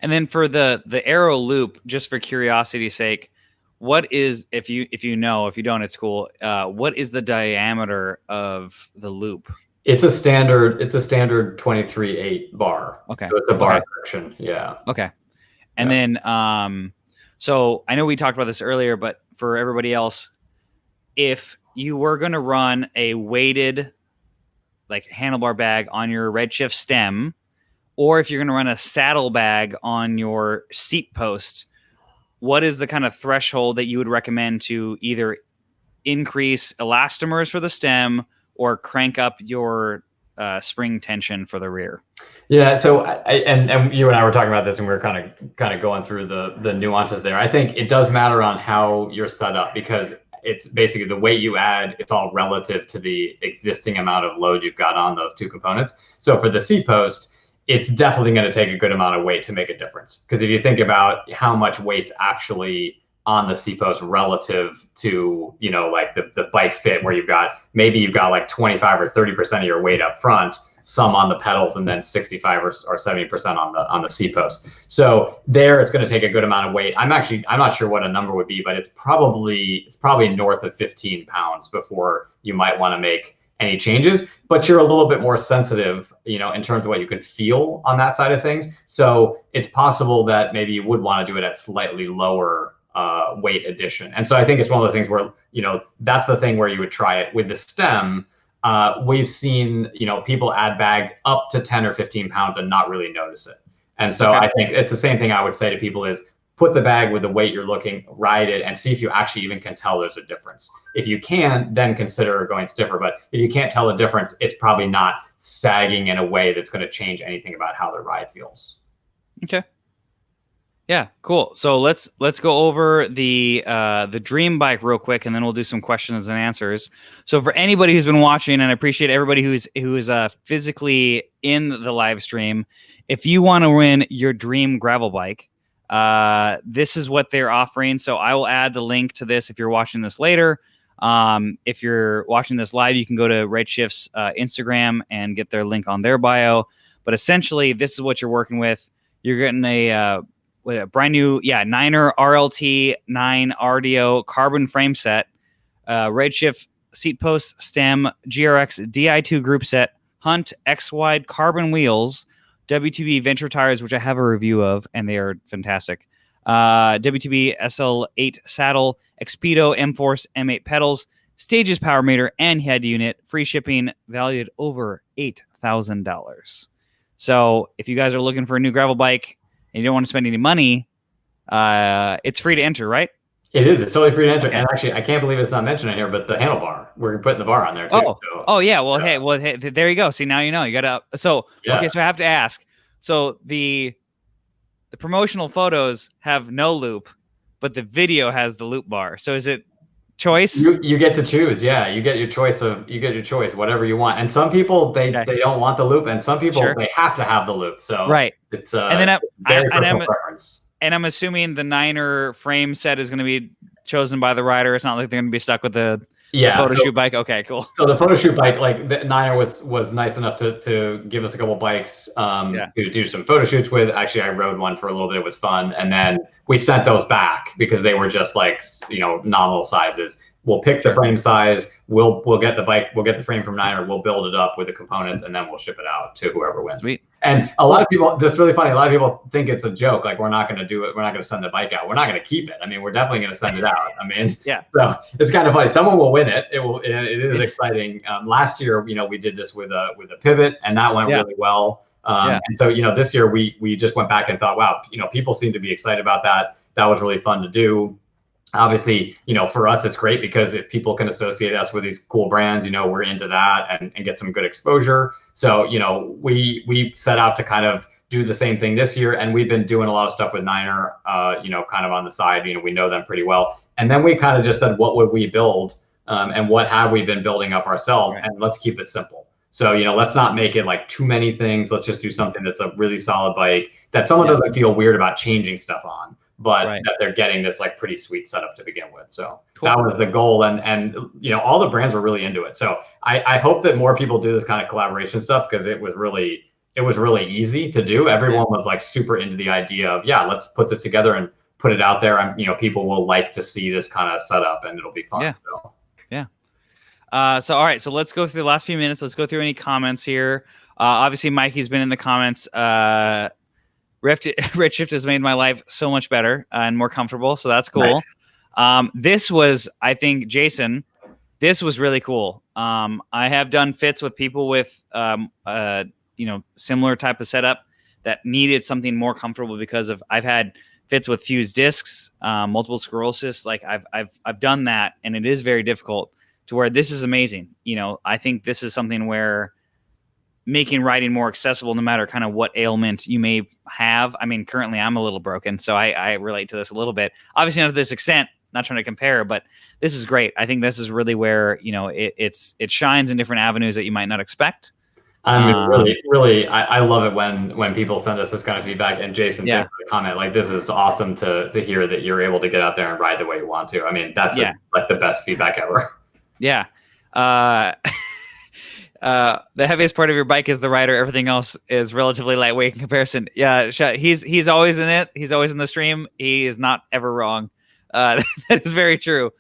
And then for the Aero loop, just for curiosity's sake, what is, if you don't, it's cool. What is the diameter of the loop? It's a standard 23/8 bar. Okay. So it's a bar section. Yeah. Okay. And then, so I know we talked about this earlier, but for everybody else, if you were going to run a weighted handlebar bag on your Redshift stem, or if you're going to run a saddle bag on your seat post, what is the kind of threshold that you would recommend to either increase elastomers for the stem or crank up your spring tension for the rear. Yeah, so and you and I were talking about this, and we were kind of going through the nuances there. I think it does matter on how you're set up, because it's basically the weight you add. It's all relative to the existing amount of load you've got on those two components. So for the seat post, it's definitely going to take a good amount of weight to make a difference. Because if you think about how much weight's actually on the seat post relative to, like the bike fit, where you've got like 25 or 30% of your weight up front, some on the pedals, and then 65 or 70% on the seat post. So there, it's going to take a good amount of weight. I'm not sure what a number would be, but it's probably north of 15 pounds before you might want to make any changes. But you're a little bit more sensitive, in terms of what you can feel on that side of things. So it's possible that maybe you would want to do it at slightly lower weight addition. And so I think it's one of those things where, that's the thing where you would try it with the stem. We've seen, people add bags up to 10 or 15 pounds and not really notice it. And so I think it's the same thing I would say to people is put the bag with the weight you're looking, ride it, and see if you actually even can tell there's a difference. If you can, then consider going stiffer. But if you can't tell a difference, it's probably not sagging in a way that's going to change anything about how the ride feels. Okay. Yeah, cool. So let's go over the Dream bike real quick, and then we'll do some questions and answers. So for anybody who's been watching, and I appreciate everybody who is physically in the live stream, if you want to win your Dream gravel bike, this is what they're offering. So I will add the link to this if you're watching this later. If you're watching this live, you can go to Redshift's Instagram and get their link on their bio. But essentially, this is what you're working with. You're getting a brand new, Niner RLT 9 RDO carbon frame set, Redshift seat post stem, GRX Di2 group set, Hunt X-Wide carbon wheels, WTB Venture tires, which I have a review of, and they are fantastic. WTB SL8 saddle, Expedo M-Force M8 pedals, Stages power meter, and head unit. Free shipping, valued over $8,000. So if you guys are looking for a new gravel bike and you don't want to spend any money, it's free to enter, right? It is. It's totally free to enter. Okay. And actually, I can't believe it's not mentioned in here, but the handlebar, we're putting the bar on there too. Yeah. Well, hey, there you go. See, now you know. You gotta. Okay. So I have to ask. So the promotional photos have no loop, but the video has the loop bar. So is it choice? You get to choose. Yeah, you get your choice, whatever you want. And some people they don't want the loop, and some people they have to have the loop. So right. It's and then very personal preference. And I'm assuming the Niner frame set is going to be chosen by the rider. It's not like they're going to be stuck with the photo shoot bike. Okay, cool. So the photo shoot bike, like the Niner was nice enough to give us a couple bikes to do some photo shoots with. Actually, I rode one for a little bit. It was fun. And then we sent those back because they were just like, nominal sizes. We'll pick the frame size. We'll get the bike. We'll get the frame from Niner. We'll build it up with the components, and then we'll ship it out to whoever wins. Sweet. And a lot of people, this is really funny. A lot of people think it's a joke. Like, we're not going to do it. We're not going to send the bike out. We're not going to keep it. I mean, we're definitely going to send it out. I mean, So it's kind of funny. Someone will win it. It is exciting. Last year, we did this with a pivot, and that went really well. And so, this year we just went back and thought, wow, people seem to be excited about that. That was really fun to do. Obviously, for us, it's great because if people can associate us with these cool brands, we're into that and get some good exposure. So, we set out to kind of do the same thing this year, and we've been doing a lot of stuff with Niner, kind of on the side. We know them pretty well. And then we kind of just said, what would we build and what have we been building up ourselves? Right. And let's keep it simple. So, let's not make it like too many things. Let's just do something that's a really solid bike that someone doesn't feel weird about changing stuff on, but that they're getting this like pretty sweet setup to begin with. So that was the goal. And all the brands were really into it. So I hope that more people do this kind of collaboration stuff, because it was really easy to do. Everyone was like super into the idea of, let's put this together and put it out there. And, people will like to see this kind of setup, and it'll be fun. Yeah. So. So, all right. So let's go through the last few minutes. Let's go through any comments here. Obviously, Mikey's been in the comments. Redshift has made my life so much better and more comfortable. So that's cool. Nice. This was, I think, Jason, this was really cool. I have done fits with people with, similar type of setup that needed something more comfortable because I've had fits with fused discs, multiple sclerosis. Like I've done that, and it is very difficult, to where this is amazing. I think this is something where making riding more accessible no matter kind of what ailment you may have. I mean, currently I'm a little broken, so I relate to this a little bit. Obviously not to this extent, not trying to compare, but this is great. I think this is really where, it shines in different avenues that you might not expect. I mean, really, I love it when people send us this kind of feedback. And Jason, thanks for the comment. Like, this is awesome to hear that you're able to get out there and ride the way you want to. I mean, that's just, like the best feedback ever. Yeah. The heaviest part of your bike is the rider. Everything else is relatively lightweight in comparison. Yeah, he's always in it. He's always in the stream. He is not ever wrong. That is very true.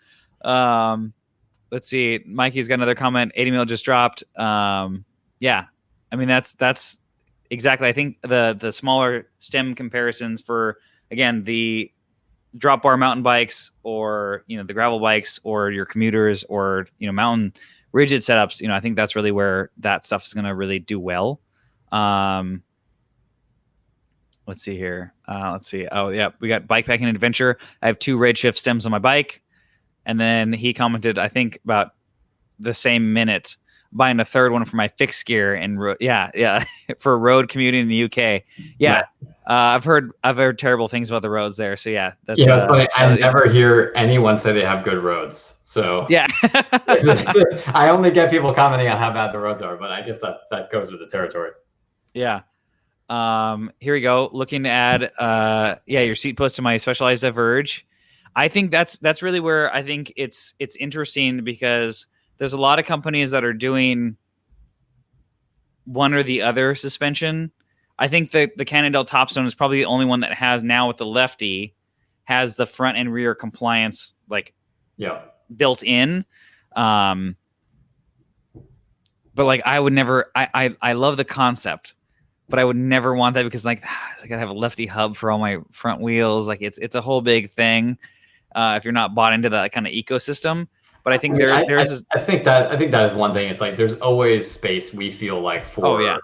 Let's see. Mikey's got another comment. 80 mil just dropped. Yeah, I mean that's exactly. I think the smaller stem comparisons for, again, the drop bar mountain bikes, or the gravel bikes, or your commuters, or mountain rigid setups. I think that's really where that stuff is going to really do well. Let's see here. Let's see. Oh yeah, we got bikepacking adventure. I have 2 Redshift stems on my bike, and then he commented, I think about the same minute, buying a 3rd one for my fixed gear and for road commuting in the UK. Yeah. I've heard terrible things about the roads there. So yeah, that's funny. I never hear anyone say they have good roads. So yeah, I only get people commenting on how bad the roads are, but I guess that goes with the territory. Yeah. Here we go. Looking to add your seat post to my Specialized Diverge. I think that's really where I think it's interesting, because there's a lot of companies that are doing one or the other suspension. I think the Cannondale Topstone is probably the only one that has, now with the Lefty, has the front and rear compliance built in. But like, I would never. I love the concept, but I would never want that, because like I gotta have a Lefty hub for all my front wheels. Like it's a whole big thing if you're not bought into that kind of ecosystem. But I think I think that is one thing. It's like there's always space, we feel like, for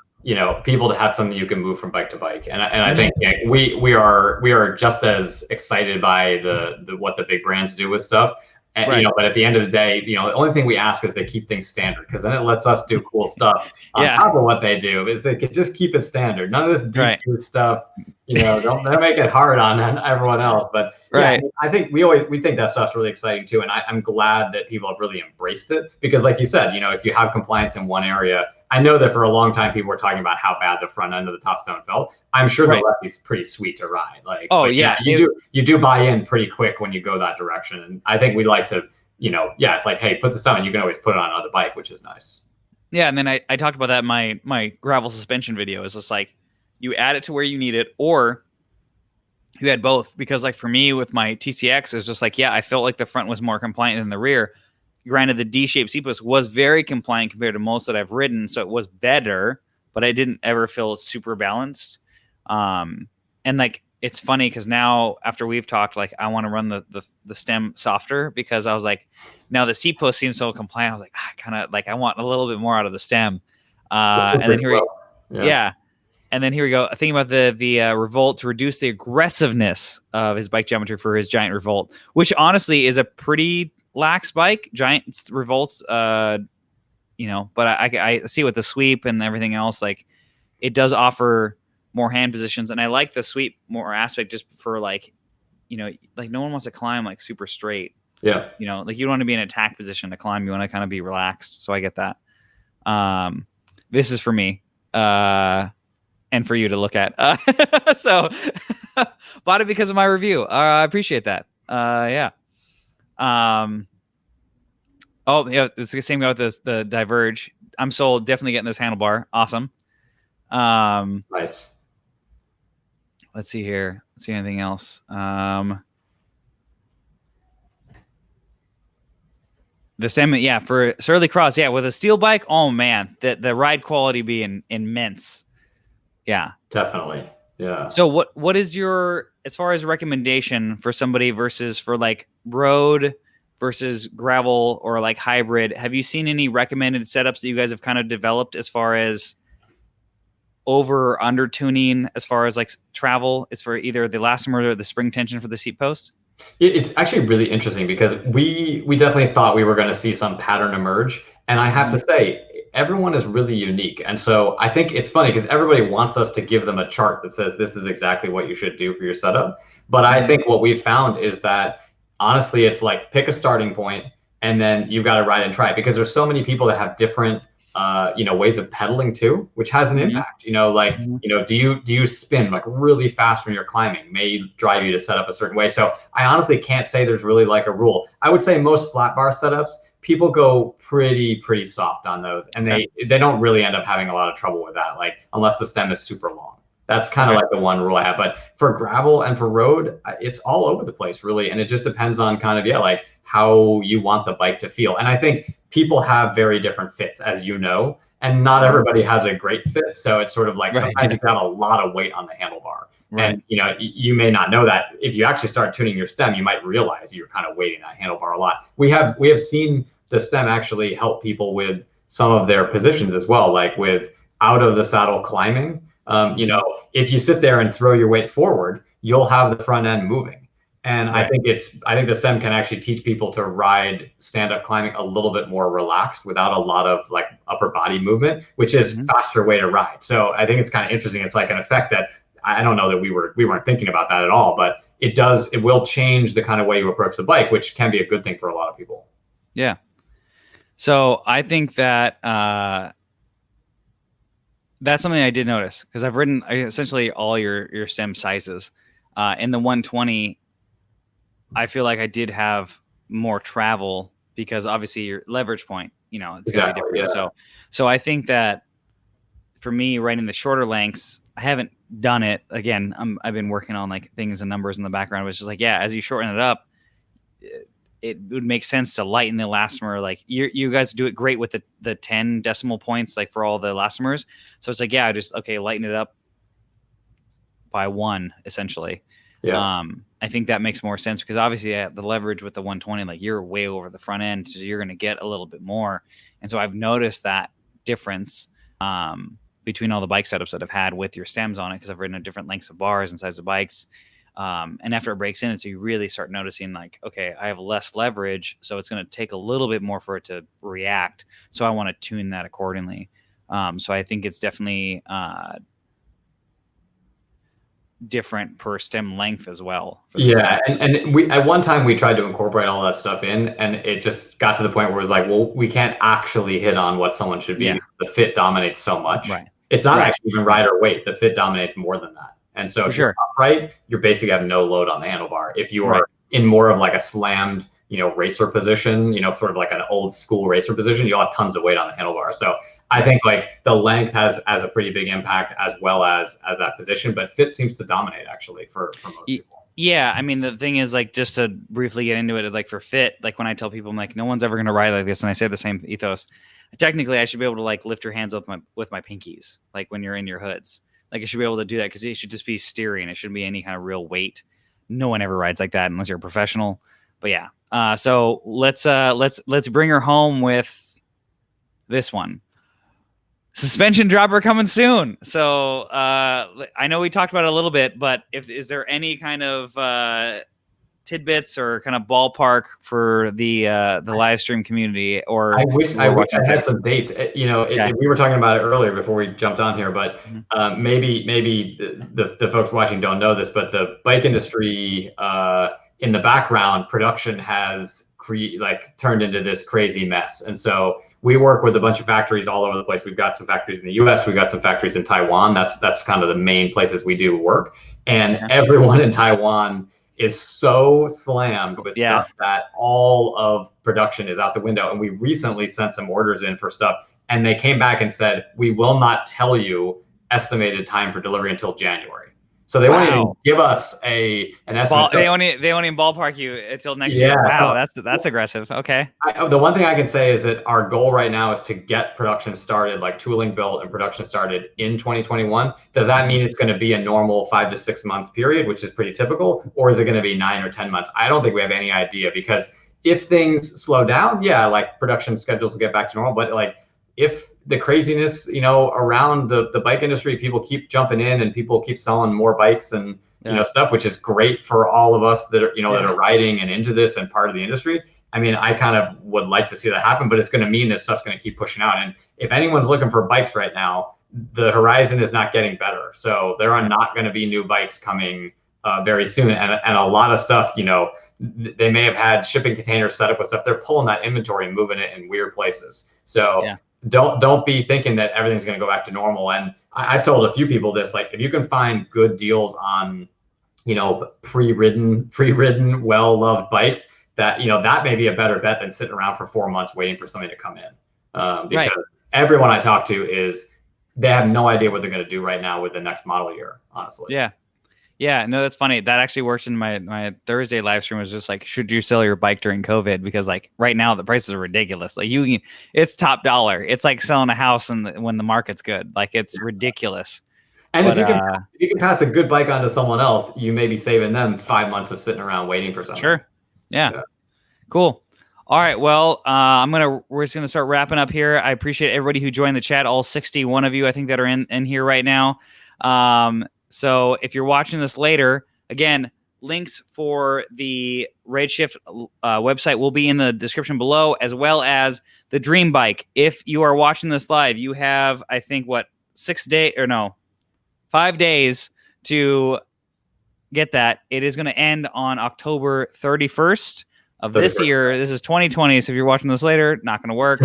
people to have something you can move from bike to bike. And I think we are just as excited by the what the big brands do with stuff. And, but at the end of the day, the only thing we ask is they keep things standard, because then it lets us do cool stuff on top of what they do. Is they could just keep it standard. None of this deep stuff, don't make it hard on everyone else. But I think we think that stuff's really exciting too. And I'm glad that people have really embraced it, because like you said, if you have compliance in one area, I know that for a long time people were talking about how bad the front end of the Topstone felt. I'm sure the Lefty's pretty sweet to ride. You do buy in pretty quick when you go that direction. And I think we like to, it's like, hey, put this down, and you can always put it on another bike, which is nice. Yeah, and then I talked about that in my gravel suspension video. Is just like, you add it to where you need it, or you had both. Because like for me with my TCX, it's just like, I felt like the front was more compliant than the rear. Granted, the D-shaped seat post was very compliant compared to most that I've ridden, so it was better, but I didn't ever feel super balanced. And like, it's funny because now after we've talked, like I want to run the stem softer, because I was like, now the seat post seems so compliant. I was like, kind of like I want a little bit more out of the stem. And then here and then here we go. Thinking about the Revolt to reduce the aggressiveness of his bike geometry for his Giant Revolt, which honestly is a pretty lax bike. Giant Revolts, but I see with the sweep and everything else, like it does offer more hand positions, and I like the sweep more aspect, just for like, like no one wants to climb like super straight. Yeah. Like you don't want to be in an attack position to climb. You want to kind of be relaxed. So I get that. This is for me, and for you to look at. So bought it because of my review. I appreciate that. Yeah. Oh yeah, it's the same guy with the Diverge. I'm sold. Definitely getting this handlebar. Awesome. Nice. Let's see here. Let's see anything else. The same, for Surly Cross, with a steel bike. Oh man, the ride quality be immense. Yeah, definitely. Yeah. So what is your, as far as recommendation for somebody versus for like road versus gravel or like hybrid? Have you seen any recommended setups that you guys have kind of developed as far as over or under tuning, as far as like travel, is for either the elastomer or the spring tension for the seat post? It's actually really interesting, because we definitely thought we were going to see some pattern emerge. And I have to say, everyone is really unique. And so I think it's funny because everybody wants us to give them a chart that says this is exactly what you should do for your setup. But I think what we've found is that honestly, it's like pick a starting point and then you've got to ride and try it, because there's so many people that have different ways of pedaling too, which has an impact. Do you spin like really fast when you're climbing? May drive you to set up a certain way. So I honestly can't say there's really like a rule. I would say most flat bar setups, people go pretty soft on those, and they don't really end up having a lot of trouble with that, like unless the stem is super long. That's kind of like the one rule I have. But for gravel and for road, it's all over the place really, and it just depends on kind of like how you want the bike to feel. And I think people have very different fits, as you know, and not everybody has a great fit. So it's sort of like sometimes you have a lot of weight on the handlebar. And you may not know that. If you actually start tuning your stem, you might realize you're kind of weighting that handlebar a lot. We have seen the stem actually help people with some of their positions as well, like with out of the saddle climbing. If you sit there and throw your weight forward, you'll have the front end moving. And I think the stem can actually teach people to ride stand-up climbing a little bit more relaxed without a lot of like upper body movement, which is faster way to ride. So I think it's kind of interesting. It's like an effect that I don't know that we weren't thinking about that at all, but it will change the kind of way you approach the bike, which can be a good thing for a lot of people. Yeah. So I think that that's something I did notice, because I've ridden essentially all your stem sizes. In the 120, I feel like I did have more travel because obviously your leverage point, it's gonna be different. Yeah. So I think that for me, riding the shorter lengths, I haven't done it. Again, I've been working on like things and numbers in the background. But it's just like, as you shorten it up, it would make sense to lighten the elastomer. Like you guys do it great with the 10 decimal points, like for all the elastomers. So it's like, lighten it up by 1 essentially. Yeah. I think that makes more sense because obviously the leverage with the 120, like you're way over the front end, so you're going to get a little bit more. And so I've noticed that difference between all the bike setups that I've had with your stems on it, because I've ridden at different lengths of bars and sizes of bikes. And after it breaks in, so you really start noticing like, okay, I have less leverage, so it's going to take a little bit more for it to react. So I want to tune that accordingly. So I think it's definitely different per stem length as well. And we at one time we tried to incorporate all that stuff in, and it just got to the point where it was like, well, we can't actually hit on what someone should be. The fit dominates so much. It's not actually even rider weight. The fit dominates more than that. And so if you're upright, you're basically have no load on the handlebar. If you are in more of like a slammed, racer position, sort of like an old school racer position, you'll have tons of weight on the handlebar. So I think like the length has a pretty big impact as well as that position, but fit seems to dominate actually for most people. Yeah, I mean the thing is, like, just to briefly get into it, like for fit, like when I tell people I'm like, no one's ever gonna ride like this, and I say the same ethos. Technically, I should be able to like lift your hands up with my pinkies, like when you're in your hoods. Like I should be able to do that because it should just be steering. It shouldn't be any kind of real weight. No one ever rides like that unless you're a professional. But yeah, so let's bring her home with this one. Suspension dropper coming soon. So I know we talked about it a little bit, but is there any kind of tidbits or kind of ballpark for the live stream community? Or I wish I had some dates. We were talking about it earlier before we jumped on here, but maybe the folks watching don't know this, but the bike industry in the background, production has turned into this crazy mess, and so we work with a bunch of factories all over the place. We've got some factories in the US, we've got some factories in Taiwan. That's kind of the main places we do work. And everyone in Taiwan is so slammed with stuff that all of production is out the window. And we recently sent some orders in for stuff, and they came back and said, we will not tell you estimated time for delivery until January. So they won't even give us an estimate. They won't even ballpark you until next year. Wow, that's aggressive. Okay. The one thing I can say is that our goal right now is to get production started, like tooling built and production started in 2021. Does that mean it's going to be a normal 5 to 6 month period, which is pretty typical, or is it going to be 9 or 10 months? I don't think we have any idea, because if things slow down, like production schedules will get back to normal. But like if the craziness, around the bike industry, people keep jumping in and people keep selling more bikes and stuff, which is great for all of us that are, that are riding and into this and part of the industry. I mean, I kind of would like to see that happen, but it's going to mean that stuff's going to keep pushing out. And if anyone's looking for bikes right now, the horizon is not getting better. So there are not going to be new bikes coming very soon. And a lot of stuff, you know, they may have had shipping containers set up with stuff. They're pulling that inventory and moving it in weird places. So don't be thinking that everything's going to go back to normal. And I've told a few people this, like, if you can find good deals on, you know, pre-ridden, well-loved bikes, that, you know, that may be a better bet than sitting around for 4 months waiting for something to come in. Because everyone I talk to they have no idea what they're going to do right now with the next model year, honestly. Yeah, no, that's funny. That actually works in my Thursday live stream. Was just like, should you sell your bike during COVID? Because like right now the prices are ridiculous. Like it's top dollar. It's like selling a house when the market's good. Like it's ridiculous. And if you can pass a good bike on to someone else, you may be saving them 5 months of sitting around waiting for something. Sure. Yeah. Cool. All right. Well, we're just gonna start wrapping up here. I appreciate everybody who joined the chat. All 61 of you, I think, that are in here right now. So if you're watching this later, again, links for the Redshift website will be in the description below, as well as the Dream Bike. If you are watching this live, you have, I think, 5 days to get that. It is going to end on October 31st of this year. This is 2020, so if you're watching this later, not going to work.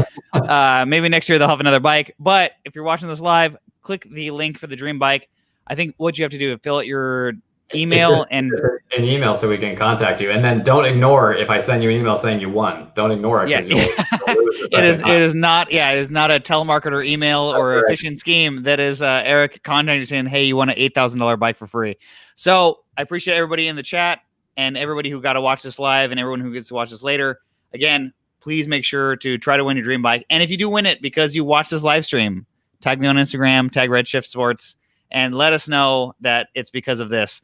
Maybe next year they'll have another bike. But if you're watching this live, click the link for the Dream Bike. I think what you have to do is fill out your email and an email so we can contact you. And then don't ignore if I send you an email saying you won. Don't ignore it. It is not a telemarketer email or a phishing scheme. That is Eric contacting you saying, hey, you want an $8,000 bike for free. So I appreciate everybody in the chat and everybody who got to watch this live and everyone who gets to watch this later. Again, please make sure to try to win your dream bike. And if you do win it because you watch this live stream, tag me on Instagram, tag Redshift Sports, and let us know that it's because of this.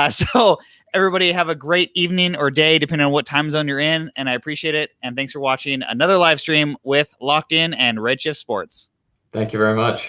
So everybody have a great evening or day, depending on what time zone you're in. And I appreciate it. And thanks for watching another live stream with Locked In and Redshift Sports. Thank you very much.